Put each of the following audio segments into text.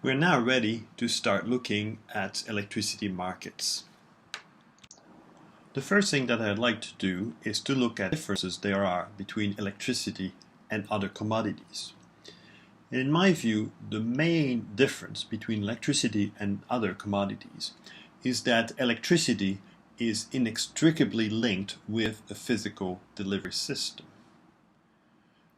We're now ready to start looking at electricity markets. The first thing that I'd like to do is to look at the differences there are between electricity and other commodities. In my view, the main difference between electricity and other commodities is that electricity is inextricably linked with a physical delivery system.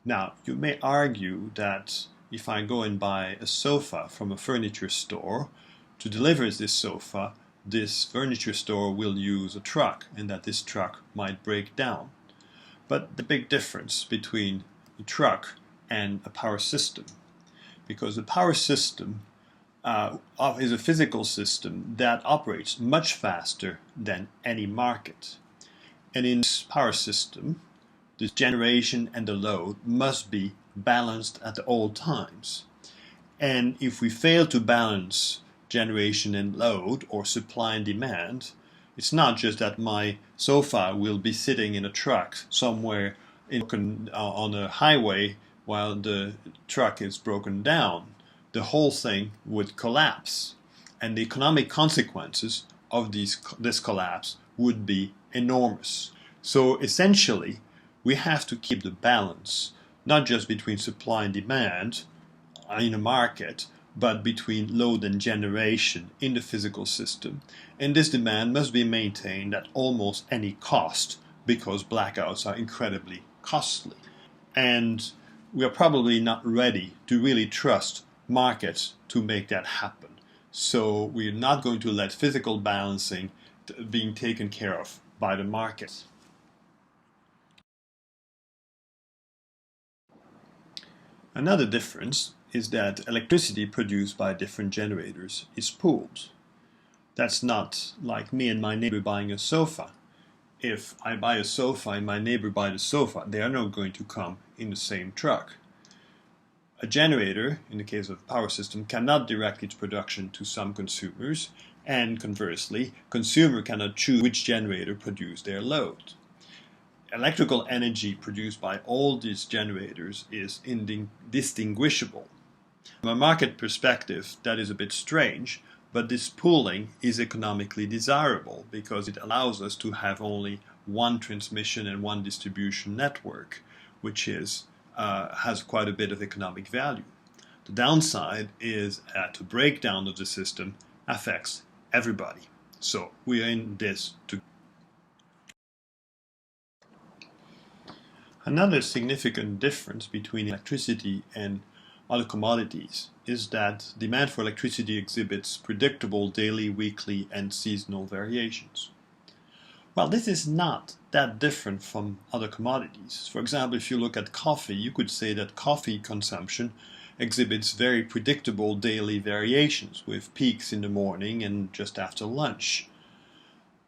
Now, you may argue that if I go and buy a sofa from a furniture store, to deliver this sofa, this furniture store will use a truck, and that this truck might break down. But the big difference between a truck and a power system, because the power system is a physical system that operates much faster than any market. And in this power system, the generation and the load must be balanced at all times. And if we fail to balance generation and load, or supply and demand, it's not just that my sofa will be sitting in a truck somewhere on a highway while the truck is broken down. The whole thing would collapse, and the economic consequences of this collapse would be enormous. So essentially, we have to keep the balance, not just between supply and demand in a market, but between load and generation in the physical system. And this demand must be maintained at almost any cost, because blackouts are incredibly costly. And we are probably not ready to really trust markets to make that happen. So we're not going to let physical balancing being taken care of by the markets. Another difference is that electricity produced by different generators is pooled. That's not like me and my neighbor buying a sofa. If I buy a sofa and my neighbor buys a sofa, they are not going to come in the same truck. A generator, in the case of a power system, cannot direct its production to some consumers, and conversely, consumer cannot choose which generator produces their load. Electrical energy produced by all these generators is indistinguishable. From a market perspective, that is a bit strange, but this pooling is economically desirable because it allows us to have only one transmission and one distribution network, which has quite a bit of economic value. The downside is that the breakdown of the system affects everybody. So we are in this together. Another significant difference between electricity and other commodities is that demand for electricity exhibits predictable daily, weekly, and seasonal variations. Well, this is not that different from other commodities. For example, if you look at coffee, you could say that coffee consumption exhibits very predictable daily variations with peaks in the morning and just after lunch.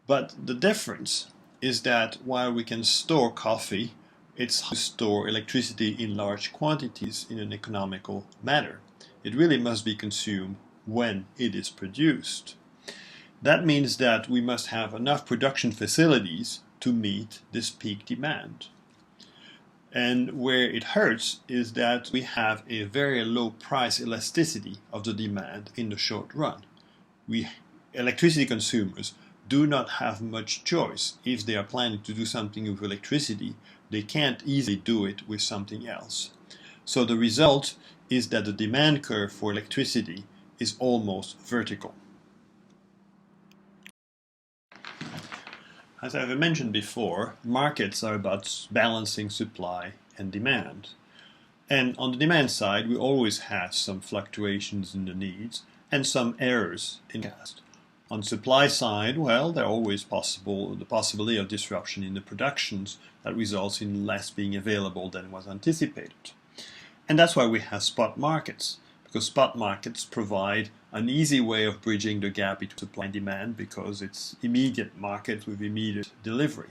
But the difference is that while we can store coffee, it's hard to store electricity in large quantities in an economical manner. It really must be consumed when it is produced. That means that we must have enough production facilities to meet this peak demand. And where it hurts is that we have a very low price elasticity of the demand in the short run. Electricity consumers do not have much choice. If they are planning to do something with electricity, they can't easily do it with something else. So the result is that the demand curve for electricity is almost vertical. As I've mentioned before, markets are about balancing supply and demand. And on the demand side, we always have some fluctuations in the needs and some errors in the forecast. On the supply side, well, there are always the possibility of disruption in the productions that results in less being available than was anticipated. And that's why we have spot markets, because spot markets provide an easy way of bridging the gap between supply and demand because it's immediate markets with immediate delivery.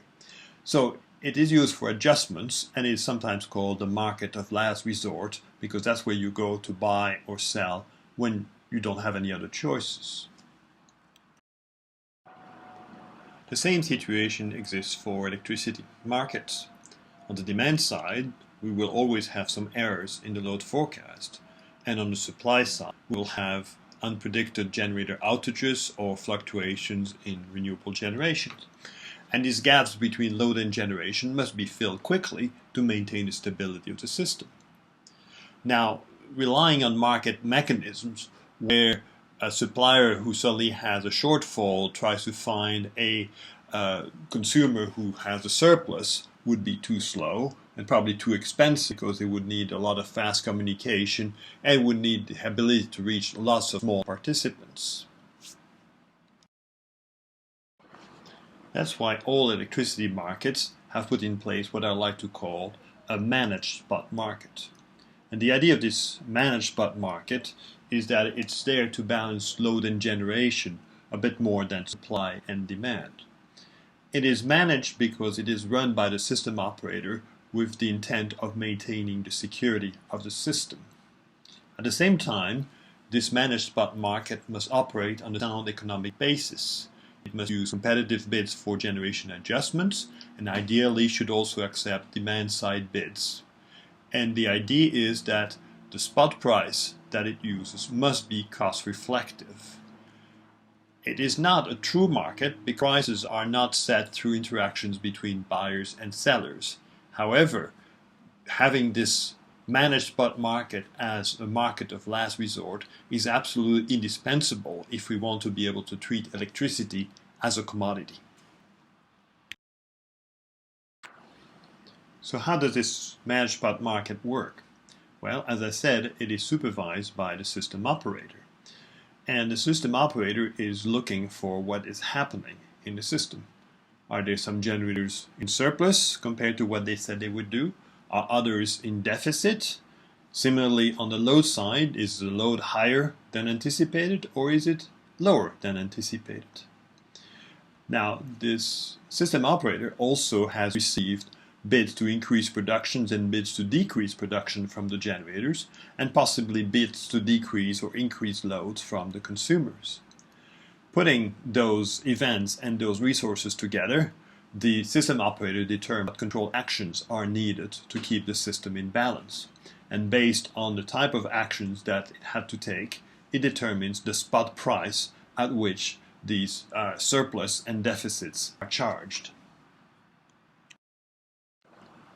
So it is used for adjustments, and it is sometimes called the market of last resort because that's where you go to buy or sell when you don't have any other choices. The same situation exists for electricity markets. On the demand side, we will always have some errors in the load forecast. and on the supply side, we'll have unpredicted generator outages or fluctuations in renewable generation. And these gaps between load and generation must be filled quickly to maintain the stability of the system. Now, relying on market mechanisms where a supplier who suddenly has a shortfall tries to find a consumer who has a surplus would be too slow and probably too expensive, because they would need a lot of fast communication and would need the ability to reach lots of small participants. That's why all electricity markets have put in place what I like to call a managed spot market. And the idea of this managed spot market is that it's there to balance load and generation a bit more than supply and demand. It is managed because it is run by the system operator with the intent of maintaining the security of the system. At the same time, this managed spot market must operate on a sound economic basis. It must use competitive bids for generation adjustments, and ideally should also accept demand-side bids. And the idea is that the spot price that it uses must be cost-reflective. It is not a true market because prices are not set through interactions between buyers and sellers. However, having this managed spot market as a market of last resort is absolutely indispensable if we want to be able to treat electricity as a commodity. So how does this managed spot market work? Well, as I said, it is supervised by the system operator. And the system operator is looking for what is happening in the system. Are there some generators in surplus compared to what they said they would do? Are others in deficit? Similarly, on the load side, is the load higher than anticipated or is it lower than anticipated? Now, this system operator also has received bids to increase productions and bids to decrease production from the generators, and possibly bids to decrease or increase loads from the consumers. Putting those events and those resources together, the system operator determines what control actions are needed to keep the system in balance. And based on the type of actions that it had to take, it determines the spot price at which these surplus and deficits are charged.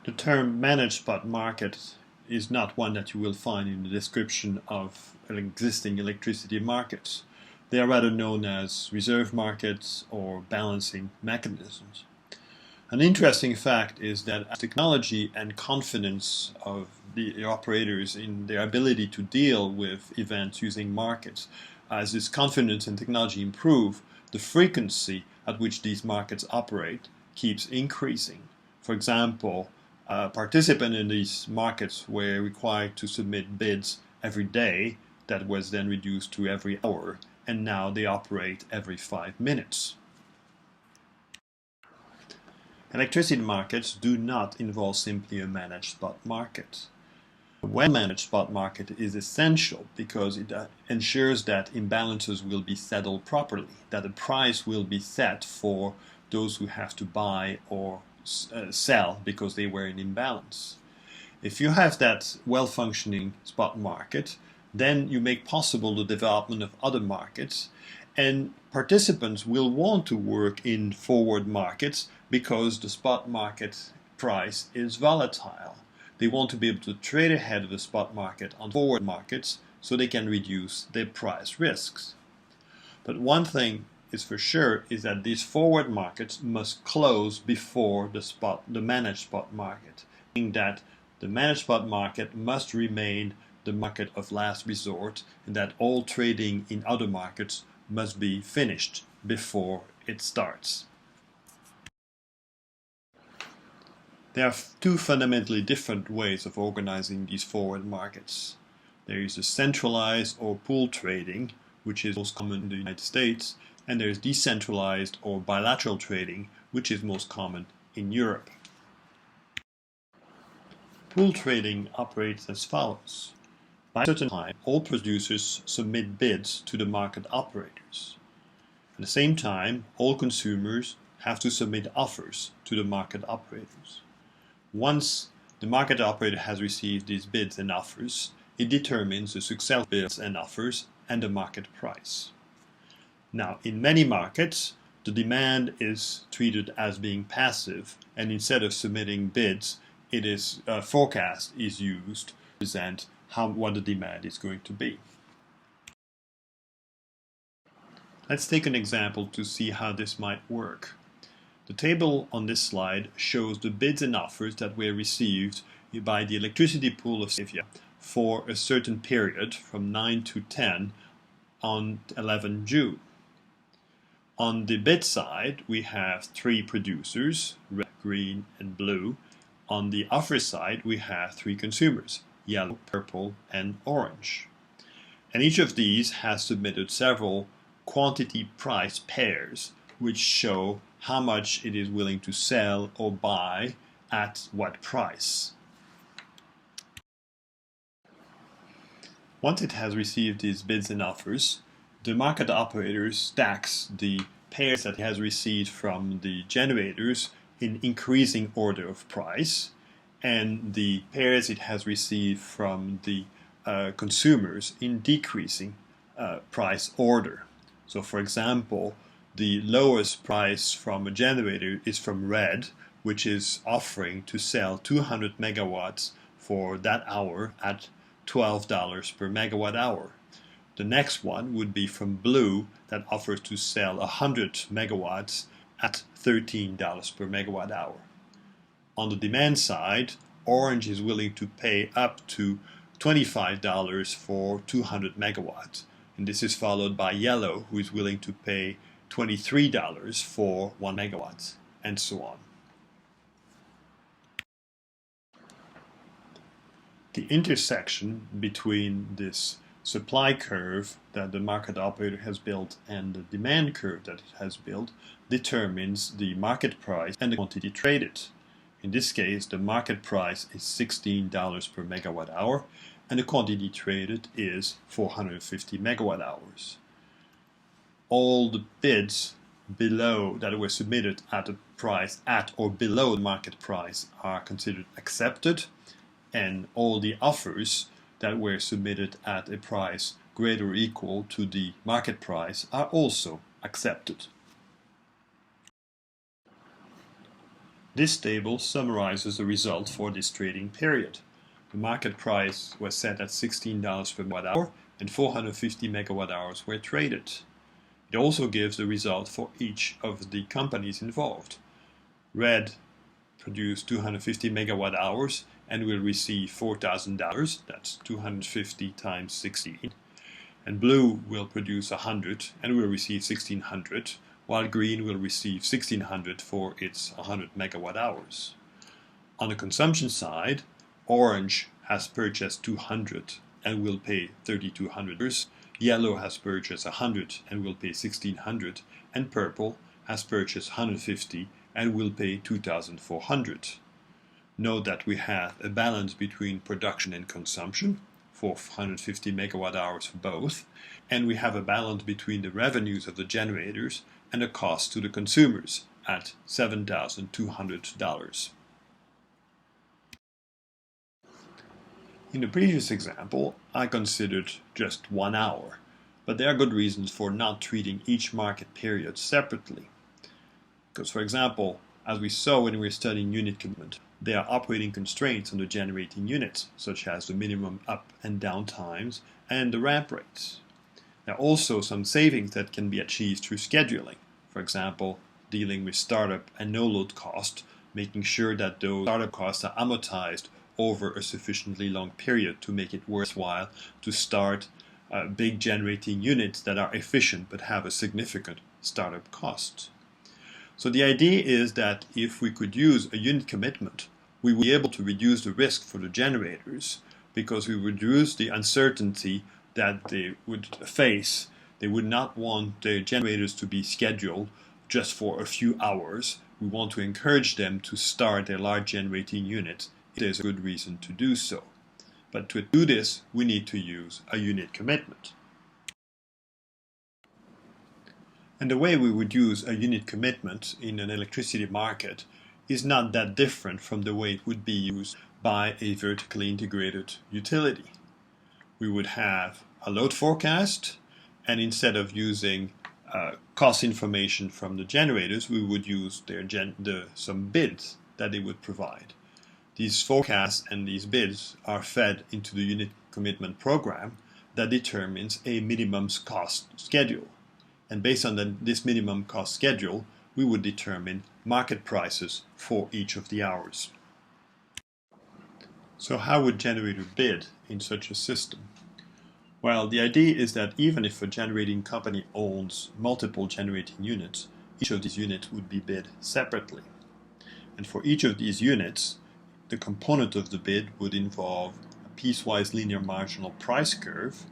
The term managed spot market is not one that you will find in the description of existing electricity markets. They are rather known as reserve markets or balancing mechanisms. An interesting fact is that as technology and confidence of the operators in their ability to deal with events using markets, as this confidence and technology improve, the frequency at which these markets operate keeps increasing. For example, participants in these markets were required to submit bids every day. That was then reduced to every hour, and now they operate every 5 minutes. Electricity markets do not involve simply a managed spot market. A well-managed spot market is essential because it ensures that imbalances will be settled properly, that a price will be set for those who have to buy or sell because they were in imbalance. If you have that well-functioning spot market, then you make possible the development of other markets, and participants will want to work in forward markets because the spot market price is volatile. They want to be able to trade ahead of the spot market on forward markets so they can reduce their price risks. But one thing is for sure is that these forward markets must close before the managed spot market, meaning that the managed spot market must remain the market of last resort, and that all trading in other markets must be finished before it starts. There are two fundamentally different ways of organizing these forward markets. There is a centralized or pool trading, which is most common in the United States, and there is decentralized or bilateral trading, which is most common in Europe. Pool trading operates as follows. By a certain time, all producers submit bids to the market operators. At the same time, all consumers have to submit offers to the market operators. Once the market operator has received these bids and offers, it determines the success of bids and offers and the market price. Now, in many markets, the demand is treated as being passive, and instead of submitting bids, a forecast is used to present what the demand is going to be. Let's take an example to see how this might work. The table on this slide shows the bids and offers that were received by the electricity pool of Scandinavia for a certain period from 9 to 10 on 11 June. On the bid side, we have three producers, red, green, and blue. On the offer side, we have three consumers, yellow, purple, and orange. And each of these has submitted several quantity price pairs, which show how much it is willing to sell or buy at what price. Once it has received these bids and offers, the market operator stacks the pairs that it has received from the generators in increasing order of price, and the pairs it has received from the consumers in decreasing price order. So, for example, the lowest price from a generator is from red, which is offering to sell 200 megawatts for that hour at $12 per megawatt hour. The next one would be from blue, that offers to sell 100 megawatts at $13 per megawatt hour. On the demand side, orange is willing to pay up to $25 for 200 megawatts. And this is followed by yellow, who is willing to pay $23 for 1 megawatt, and so on. The intersection between this supply curve that the market operator has built and the demand curve that it has built determines the market price and the quantity traded. In this case, the market price is $16 per megawatt hour, and the quantity traded is 450 megawatt hours. All the bids below that were submitted at a price at or below the market price are considered accepted, and all the offers that were submitted at a price greater or equal to the market price are also accepted. This table summarizes the result for this trading period. The market price was set at $16 per megawatt hour, and 450 megawatt hours were traded. It also gives the result for each of the companies involved. Red produced 250 megawatt hours and will receive $4,000, that's 250 times 16. And blue will produce 100 and will receive 1,600, while green will receive 1,600 for its 100 megawatt hours. On the consumption side, orange has purchased 200 and will pay $3,200. Yellow has purchased 100 and will pay 1,600, and purple has purchased 150 and will pay 2,400. Note that we have a balance between production and consumption for 150 megawatt hours for both, and we have a balance between the revenues of the generators and the cost to the consumers at $7,200. In the previous example, I considered just 1 hour, but there are good reasons for not treating each market period separately. Because, for example, as we saw when we were studying unit commitment, there are operating constraints on the generating units, such as the minimum up and down times and the ramp rates. There are also some savings that can be achieved through scheduling. For example, dealing with startup and no-load cost, making sure that those startup costs are amortized over a sufficiently long period to make it worthwhile to start big generating units that are efficient but have a significant startup cost. So the idea is that if we could use a unit commitment, we would be able to reduce the risk for the generators because we would reduce the uncertainty that they would face. They would not want their generators to be scheduled just for a few hours. We want to encourage them to start their large generating units if there's a good reason to do so. But to do this, we need to use a unit commitment. And the way we would use a unit commitment in an electricity market is not that different from the way it would be used by a vertically integrated utility. we would have a load forecast, and instead of using cost information from the generators, we would use some bids that they would provide. These forecasts and these bids are fed into the unit commitment program that determines a minimum cost schedule. And based on this minimum cost schedule, we would determine market prices for each of the hours. So how would generator bid in such a system? Well, the idea is that even if a generating company owns multiple generating units, each of these units would be bid separately. And for each of these units, the component of the bid would involve a piecewise linear marginal price curve,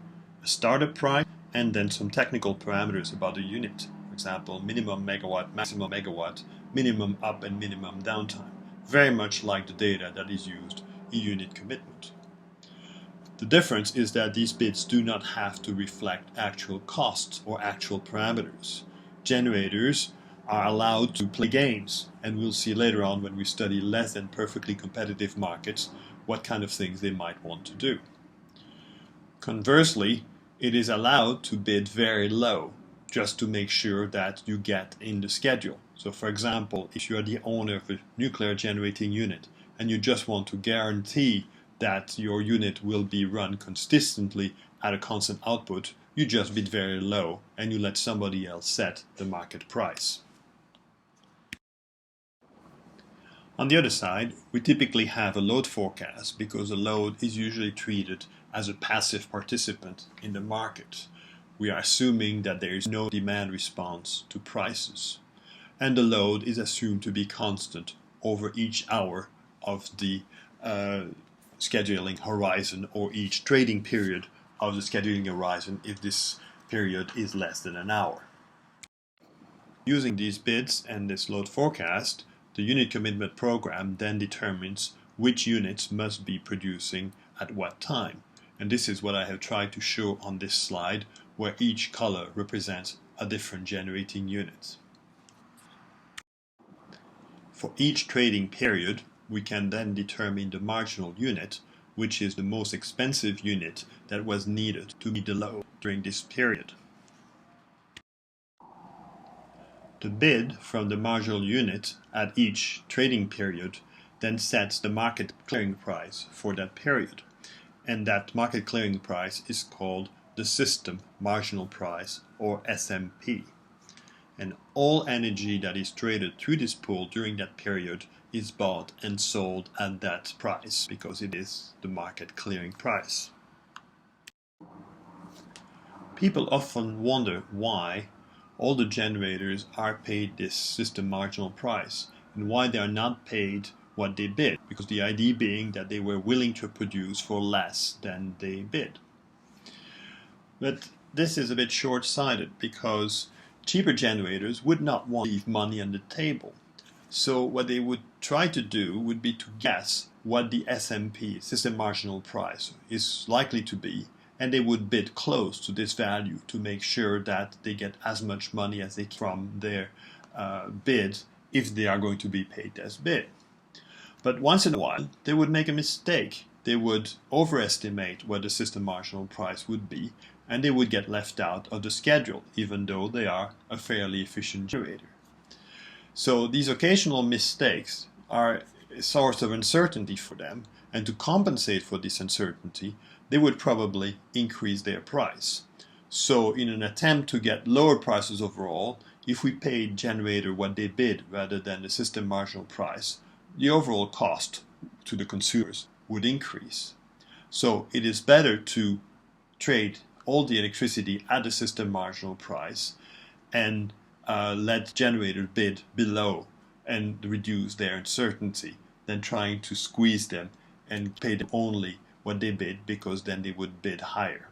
a startup price, and then some technical parameters about the unit. For example, minimum megawatt, maximum megawatt, minimum up and minimum downtime. Very much like the data that is used in unit commitment. The difference is that these bids do not have to reflect actual costs or actual parameters. Generators are allowed to play games, and we'll see later on when we study less than perfectly competitive markets what kind of things they might want to do. Conversely, it is allowed to bid very low just to make sure that you get in the schedule. So for example, if you are the owner of a nuclear generating unit and you just want to guarantee that your unit will be run consistently at a constant output, you just bid very low and you let somebody else set the market price. On the other side, we typically have a load forecast because a load is usually treated as a passive participant in the market. We are assuming that there is no demand response to prices, and the load is assumed to be constant over each hour of the scheduling horizon or each trading period of the scheduling horizon if this period is less than an hour. Using these bids and this load forecast, the unit commitment program then determines which units must be producing at what time. And this is what I have tried to show on this slide, where each color represents a different generating unit. For each trading period, we can then determine the marginal unit, which is the most expensive unit that was needed to meet the load during this period. The bid from the marginal unit at each trading period then sets the market clearing price for that period. And that market clearing price is called the system marginal price, or SMP. And all energy that is traded through this pool during that period is bought and sold at that price because it is the market clearing price. People often wonder why all the generators are paid this system marginal price and why they are not paid what they bid, because the idea being that they were willing to produce for less than they bid. But this is a bit short-sighted because cheaper generators would not want to leave money on the table. So what they would try to do would be to guess what the SMP, system marginal price, is likely to be, and they would bid close to this value to make sure that they get as much money as they can from their bid if they are going to be paid as bid. But once in a while, they would make a mistake. They would overestimate what the system marginal price would be, and they would get left out of the schedule, even though they are a fairly efficient generator. So these occasional mistakes are a source of uncertainty for them, and to compensate for this uncertainty, they would probably increase their price. So in an attempt to get lower prices overall, if we paid generator what they bid rather than the system marginal price, the overall cost to the consumers would increase. So it is better to trade all the electricity at the system marginal price and let generator bid below and reduce their uncertainty than trying to squeeze them and pay them only what they bid, because then they would bid higher.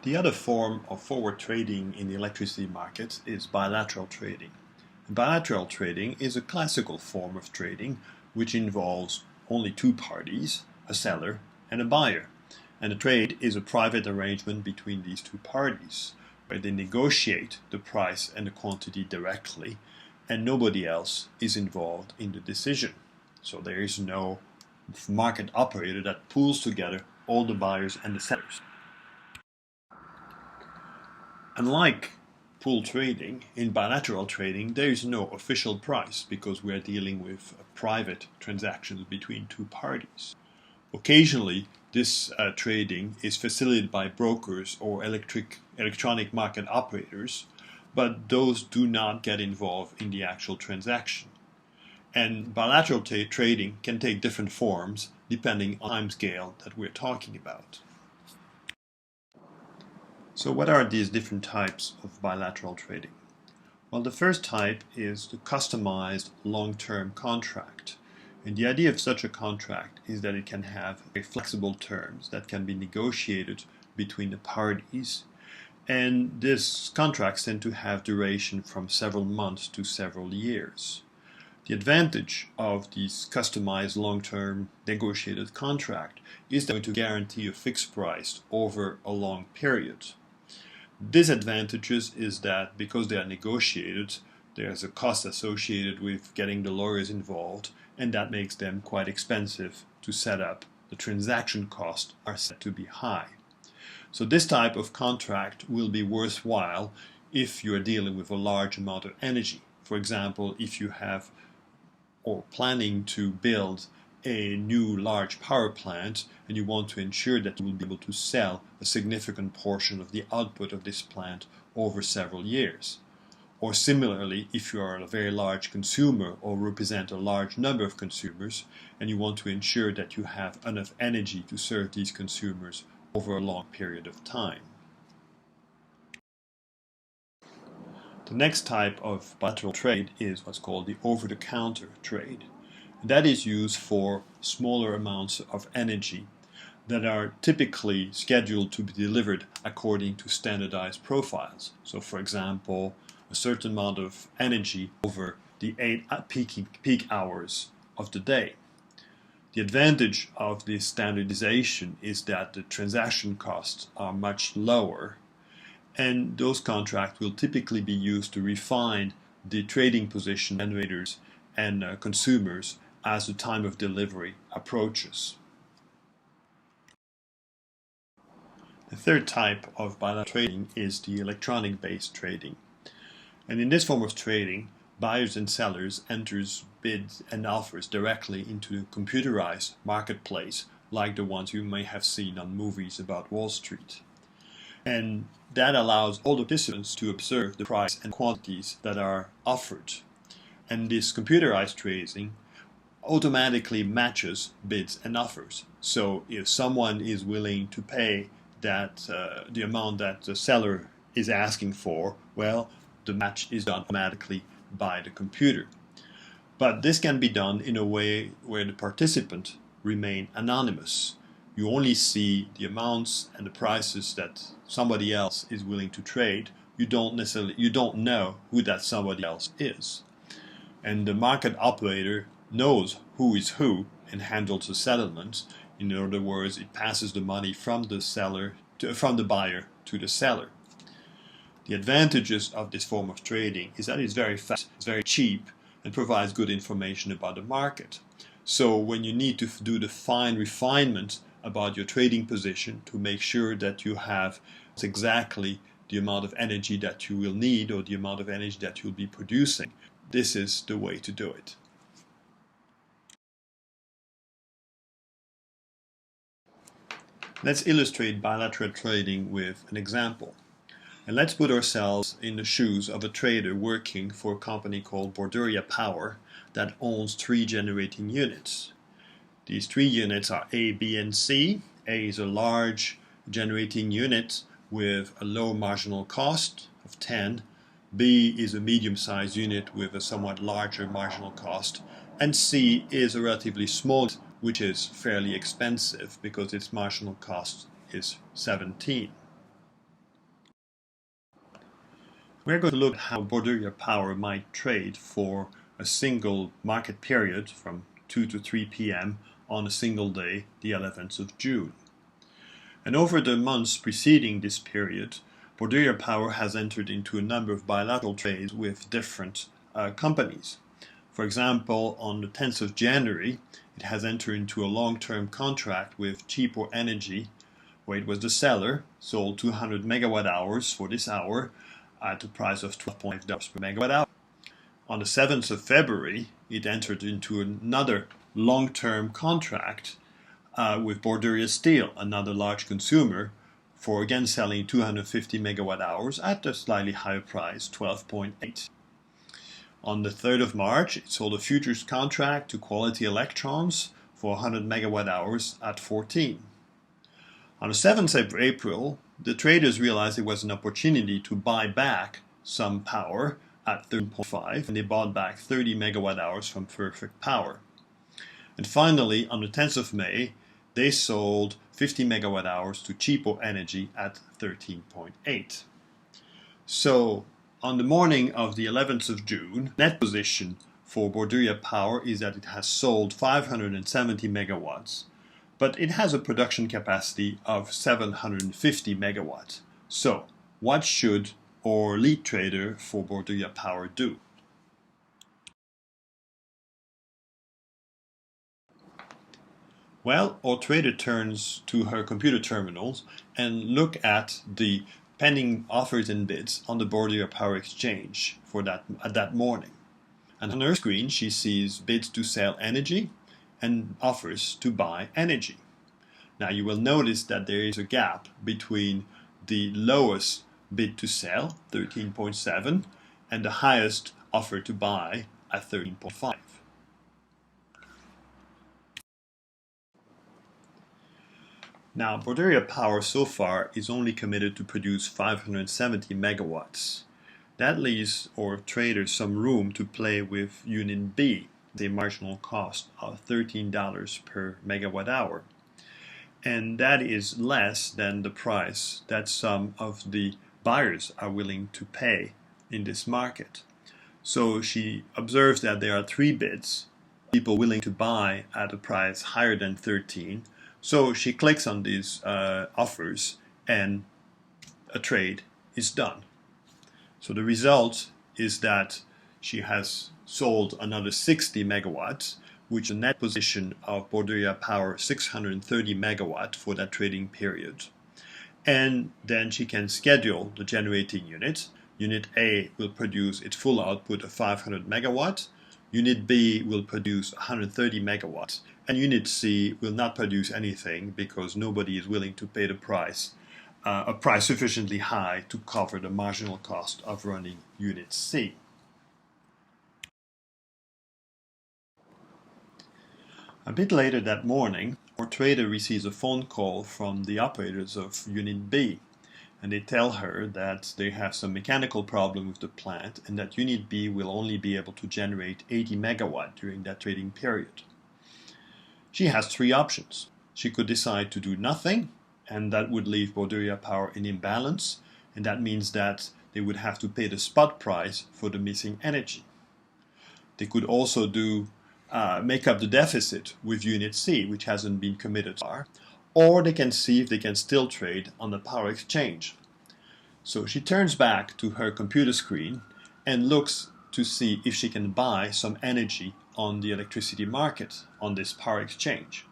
The other form of forward trading in the electricity market is bilateral trading. Bilateral trading is a classical form of trading which involves only two parties, a seller and a buyer. And the trade is a private arrangement between these two parties, where they negotiate the price and the quantity directly, and nobody else is involved in the decision. So there is no market operator that pulls together all the buyers and the sellers. Unlike pool trading, in bilateral trading there is no official price because we are dealing with private transactions between two parties. Occasionally, this trading is facilitated by brokers or electronic market operators, but those do not get involved in the actual transaction. And bilateral trading can take different forms depending on the time scale that we're talking about. So what are these different types of bilateral trading? Well, the first type is the customized long-term contract. And the idea of such a contract is that it can have very flexible terms that can be negotiated between the parties. And these contracts tend to have duration from several months to several years. The advantage of this customized long-term negotiated contract is that it's going to guarantee a fixed price over a long period. Disadvantages is that because they are negotiated, there's a cost associated with getting the lawyers involved, and that makes them quite expensive to set up. The transaction costs are set to be high. So this type of contract will be worthwhile if you are dealing with a large amount of energy. For example, if you have or planning to build a new large power plant and you want to ensure that you will be able to sell a significant portion of the output of this plant over several years. Or similarly, if you are a very large consumer or represent a large number of consumers and you want to ensure that you have enough energy to serve these consumers over a long period of time. The next type of bilateral trade is what's called the over-the-counter trade. That is used for smaller amounts of energy that are typically scheduled to be delivered according to standardized profiles. So for example, a certain amount of energy over the 8 peak hours of the day. The advantage of this standardization is that the transaction costs are much lower, and those contracts will typically be used to refine the trading position of generators and consumers as the time of delivery approaches. The third type of bilateral trading is the electronic-based trading. And in this form of trading, buyers and sellers enters bids and offers directly into a computerized marketplace like the ones you may have seen on movies about Wall Street. And that allows all the participants to observe the price and quantities that are offered. And this computerized trading automatically matches bids and offers. So if someone is willing to pay that the amount that the seller is asking for, well, the match is done automatically by the computer. But this can be done in a way where the participants remain anonymous. You only see the amounts and the prices that somebody else is willing to trade. You don't know who that somebody else is. And the market operator knows who is who and handles the settlements. In other words, it passes the money from the buyer to the seller. The advantages of this form of trading is that it's very fast, it's very cheap, and provides good information about the market. So when you need to do the fine refinement about your trading position to make sure that you have exactly the amount of energy that you will need or the amount of energy that you'll be producing, this is the way to do it. Let's illustrate bilateral trading with an example. And let's put ourselves in the shoes of a trader working for a company called Borderia Power that owns 3 generating units. These 3 units are A, B, and C. A is a large generating unit with a low marginal cost of 10. B is a medium-sized unit with a somewhat larger marginal cost. And C is a relatively small, which is fairly expensive because its marginal cost is 17. We're going to look at how Borderia Power might trade for a single market period from 2 to 3 p.m. on a single day, the 11th of June. And over the months preceding this period, Borderia Power has entered into a number of bilateral trades with different companies. For example, on the 10th of January, it has entered into a long-term contract with cheaper energy, where it was the seller, sold 200 megawatt hours for this hour at a price of $12.5 per megawatt hour. On the 7th of February, it entered into another long-term contract with Borderia Steel, another large consumer, for again selling 250 megawatt hours at a slightly higher price, 12.8. On the 3rd of March, it sold a futures contract to Quality Electrons for 100 megawatt hours at 14. On the 7th of April, the traders realized it was an opportunity to buy back some power at 13.5, and they bought back 30 megawatt hours from Perfect Power. And finally, on the 10th of May, they sold 50 megawatt hours to Cheapo Energy at 13.8. So, on the morning of the 11th of June, net position for Borderia Power is that it has sold 570 megawatts, but it has a production capacity of 750 megawatts. So, what should our lead trader for Borderia Power do? Well, our trader turns to her computer terminals and look at the pending offers and bids on the Borderia Power Exchange for that morning. And on her screen, she sees bids to sell energy and offers to buy energy. Now you will notice that there is a gap between the lowest bid to sell, 13.7, and the highest offer to buy at 13.5. Now, Borderia Power so far is only committed to produce 570 megawatts. That leaves our traders some room to play with Unit B, the marginal cost of $13 per megawatt hour. And that is less than the price that some of the buyers are willing to pay in this market. So she observes that there are 3 bids, people willing to buy at a price higher than 13. So she clicks on these offers and a trade is done. So the result is that she has sold another 60 megawatts, which is a net position of Borderia Power 630 megawatts for that trading period. And then she can schedule the generating unit. Unit A will produce its full output of 500 megawatts. Unit B will produce 130 megawatts. And Unit C will not produce anything because nobody is willing to pay the price, a price sufficiently high to cover the marginal cost of running Unit C. A bit later that morning, our trader receives a phone call from the operators of Unit B, and they tell her that they have some mechanical problem with the plant and that Unit B will only be able to generate 80 megawatt during that trading period. She has 3 options. She could decide to do nothing, and that would leave Borderia Power in imbalance, and that means that they would have to pay the spot price for the missing energy. They could also make up the deficit with Unit C, which hasn't been committed far, or they can see if they can still trade on the power exchange. So she turns back to her computer screen and looks to see if she can buy some energy on the electricity market on this power exchange.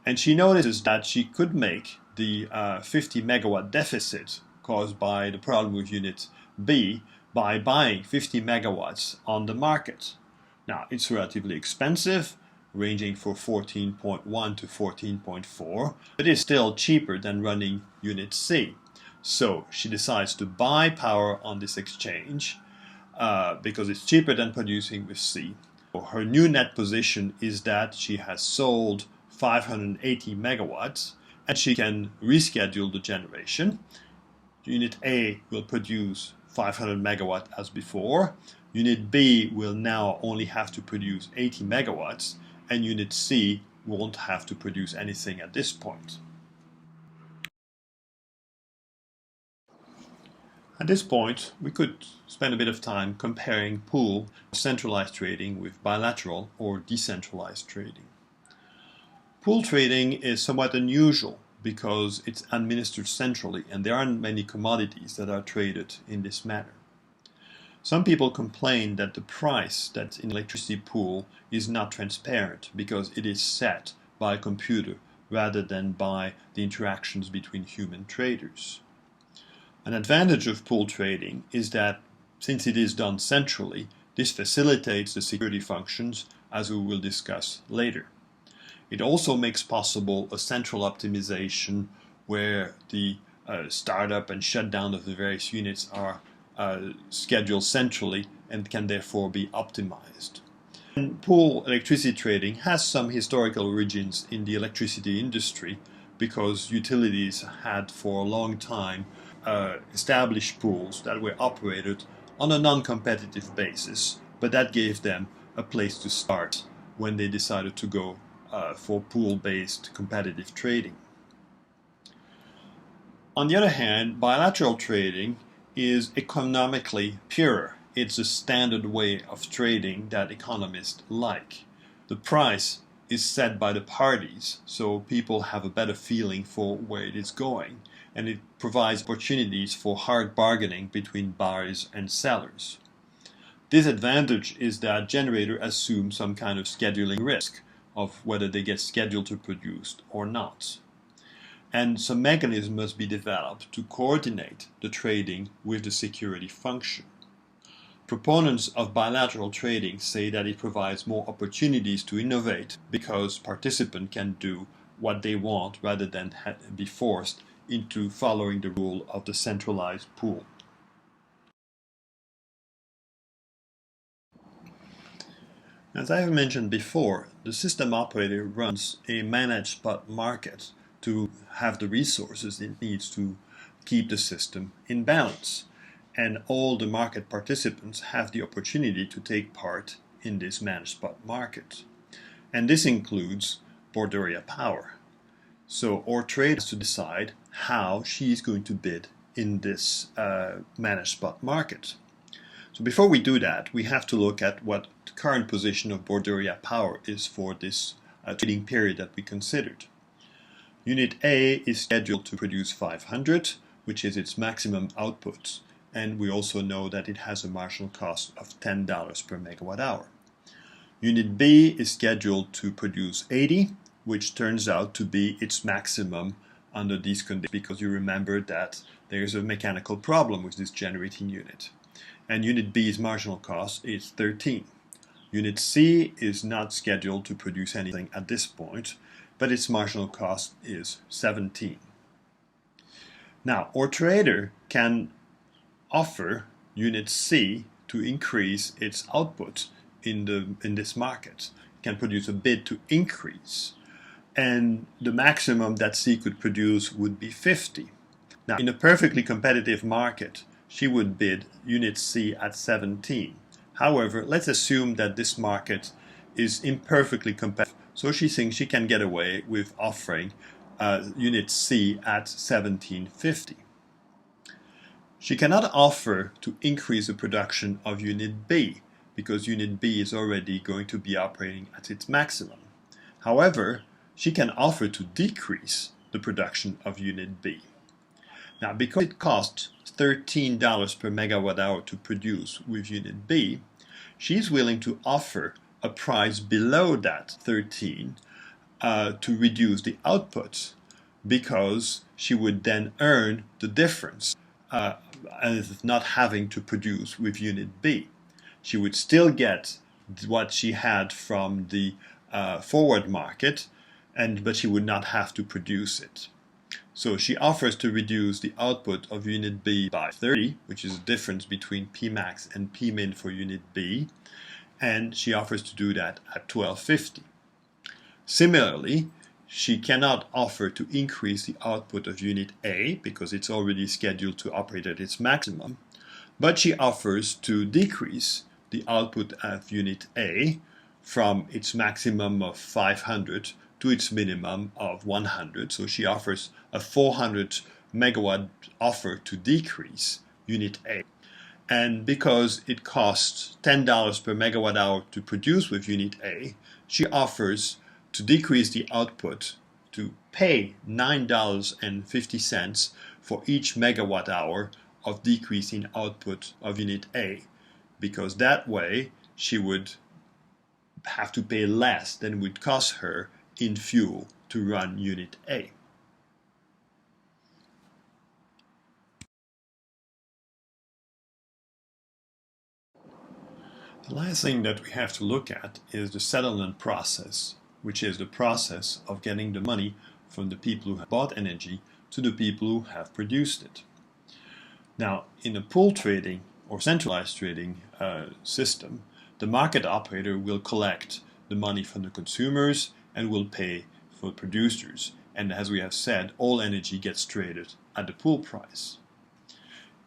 And she notices that she could make the 50 megawatt deficit caused by the problem with Unit B by buying 50 megawatts on the market. Now, it's relatively expensive, ranging from 14.1 to 14.4, but it's still cheaper than running Unit C. So she decides to buy power on this exchange because it's cheaper than producing with C. Her new net position is that she has sold 580 megawatts and she can reschedule the generation. Unit A will produce 500 megawatt as before. Unit B will now only have to produce 80 megawatts, and Unit C won't have to produce anything at this point. At this point, we could spend a bit of time comparing pool centralized trading with bilateral or decentralized trading. Pool trading is somewhat unusual because it's administered centrally and there aren't many commodities that are traded in this manner. Some people complain that the price that's in electricity pool is not transparent because it is set by a computer rather than by the interactions between human traders. An advantage of pool trading is that since it is done centrally, this facilitates the security functions, as we will discuss later. It also makes possible a central optimization where the startup and shutdown of the various units are scheduled centrally and can therefore be optimized. And pool electricity trading has some historical origins in the electricity industry because utilities had for a long time established pools that were operated on a non-competitive basis, but that gave them a place to start when they decided to go for pool-based competitive trading. On the other hand, bilateral trading is economically purer. It's a standard way of trading that economists like. The price is set by the parties, so people have a better feeling for where it is going, and it provides opportunities for hard bargaining between buyers and sellers. Disadvantage is that generator assumes some kind of scheduling risk of whether they get scheduled to produce or not. And some mechanism must be developed to coordinate the trading with the security function. Proponents of bilateral trading say that it provides more opportunities to innovate because participants can do what they want rather than be forced into following the rule of the centralized pool. As I have mentioned before, the system operator runs a managed spot market to have the resources it needs to keep the system in balance. And all the market participants have the opportunity to take part in this managed spot market. And this includes Borderia Power. So our trader has to decide how she is going to bid in this managed spot market. So before we do that, we have to look at what the current position of Borderia Power is for this trading period that we considered. Unit A is scheduled to produce 500, which is its maximum output, and we also know that it has a marginal cost of $10 per megawatt hour. Unit B is scheduled to produce 80, which turns out to be its maximum under these conditions, because you remember that there's a mechanical problem with this generating unit. And Unit B's marginal cost is 13. Unit C is not scheduled to produce anything at this point, but its marginal cost is 17. Now, our trader can offer Unit C to increase its output in this market. It can produce a bid to increase, and the maximum that C could produce would be 50. Now, in a perfectly competitive market, she would bid Unit C at 17. However, let's assume that this market is imperfectly competitive, so she thinks she can get away with offering Unit C at 1750. She cannot offer to increase the production of Unit B because Unit B is already going to be operating at its maximum. However, she can offer to decrease the production of Unit B. Now, because it costs $13 per megawatt hour to produce with Unit B, she's willing to offer a price below that 13 to reduce the output, because she would then earn the difference and not having to produce with Unit B. She would still get what she had from the forward market, but she would not have to produce it. So she offers to reduce the output of Unit B by 30, which is the difference between Pmax and Pmin for Unit B, and she offers to do that at $12.50. Similarly, she cannot offer to increase the output of Unit A because it's already scheduled to operate at its maximum, but she offers to decrease the output of Unit A from its maximum of 500 to its minimum of 100. So she offers a 400 megawatt offer to decrease Unit A. And because it costs $10 per megawatt hour to produce with Unit A, she offers to decrease the output to pay $9.50 for each megawatt hour of decreasing output of Unit A, because that way she would have to pay less than it would cost her in fuel to run unit A. The last thing that we have to look at is the settlement process, which is the process of getting the money from the people who have bought energy to the people who have produced it. Now, in a pool trading or centralized trading system, the market operator will collect the money from the consumers and will pay for producers. And as we have said, all energy gets traded at the pool price.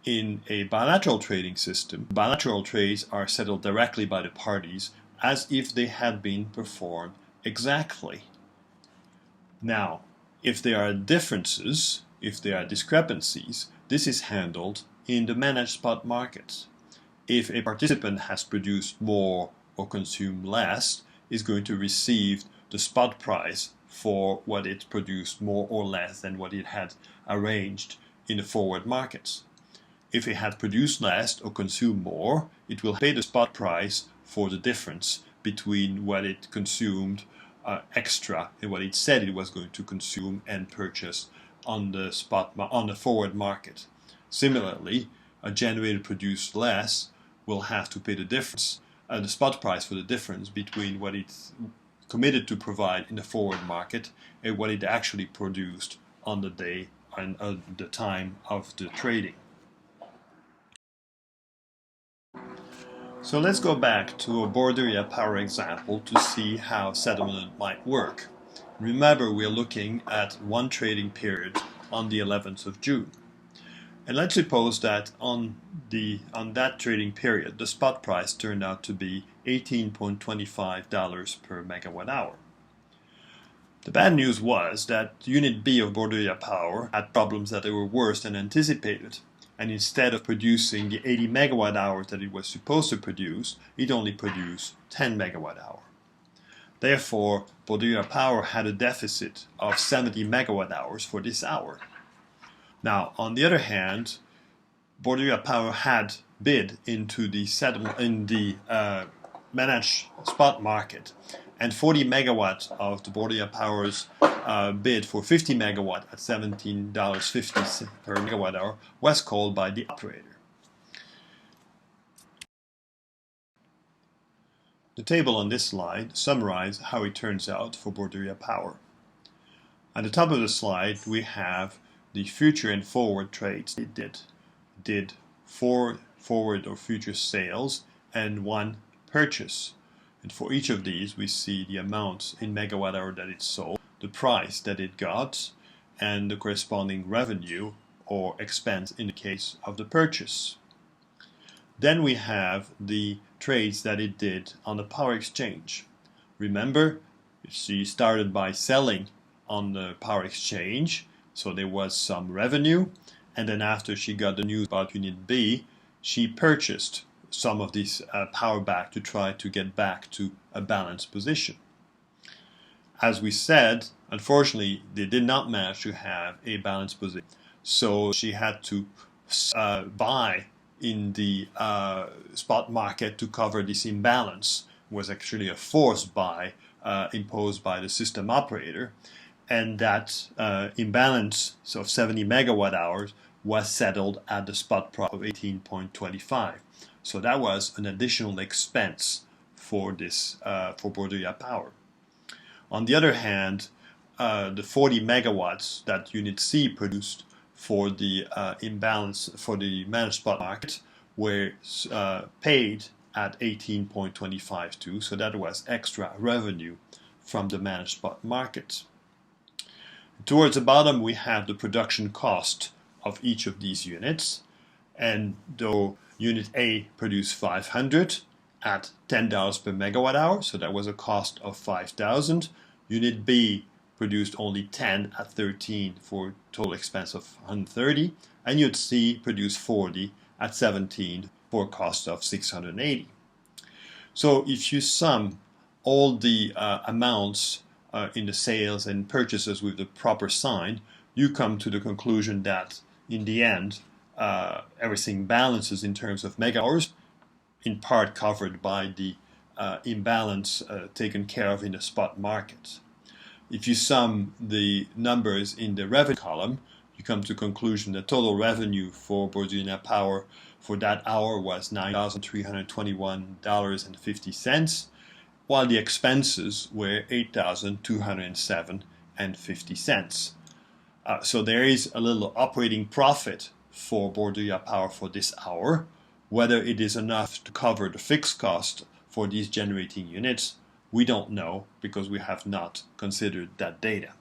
In a bilateral trading system, bilateral trades are settled directly by the parties as if they had been performed exactly. Now, if there are differences, if there are discrepancies, this is handled in the managed spot markets. If a participant has produced more or consumed less, is going to receive the spot price for what it produced more or less than what it had arranged in the forward markets. If it had produced less or consumed more, it will pay the spot price for the difference between what it consumed extra and what it said it was going to consume and purchase on the forward market. Similarly, a generator produced less will have to pay the difference, the spot price for the difference between what it's committed to provide in the forward market and what it actually produced on the day and the time of the trading. So let's go back to a Borderia power example to see how settlement might work. Remember, we're looking at one trading period on the 11th of June. And let's suppose that on that trading period, the spot price turned out to be $18.25 per megawatt hour. The bad news was that Unit B of Borderia Power had problems that they were worse than anticipated. And instead of producing the 80 megawatt hours that it was supposed to produce, it only produced 10 megawatt hours. Therefore, Borderia Power had a deficit of 70 megawatt hours for this hour. Now, on the other hand, Borderia Power had bid into the managed spot market, and 40 megawatts of the Borderia Power's bid for 50 megawatt at $17.50 per megawatt hour was called by the operator. The table on this slide summarizes how it turns out for Borderia Power. At the top of the slide, we have the future and forward trades it did 4 forward or future sales and 1 purchase. And for each of these, we see the amount in megawatt hour that it sold, the price that it got, and the corresponding revenue or expense in the case of the purchase. Then we have the trades that it did on the power exchange. Remember, she started by selling on the power exchange, so there was some revenue, and then after she got the news about Unit B, she purchased some of this power back to try to get back to a balanced position. As we said, unfortunately, they did not manage to have a balanced position, so she had to buy in the spot market to cover this imbalance. It was actually a forced buy imposed by the system operator, and that imbalance of 70 megawatt hours was settled at the spot price of 18.25. So that was an additional expense for this for Borderia Power. On the other hand, the 40 megawatts that Unit C produced for the imbalance for the managed spot market were paid at 18.25 so that was extra revenue from the managed spot market. Towards the bottom, we have the production cost of each of these units, and though Unit A produced 500 at $10 per megawatt hour, so that was a cost of 5,000. Unit B produced only 10 at 13 for a total expense of 130, and Unit C produced 40 at 17 for a cost of 680. So if you sum all the amounts in the sales and purchases with the proper sign, you come to the conclusion that in the end everything balances in terms of mega hours. in part covered by the imbalance taken care of in the spot market. If you sum the numbers in the revenue column, you come to the conclusion that total revenue for Bordeaux Power for that hour was $9,321.50, while the expenses were $8,207.50. So there is a little operating profit for Bordeaux Power for this hour. Whether it is enough to cover the fixed cost for these generating units, we don't know because we have not considered that data.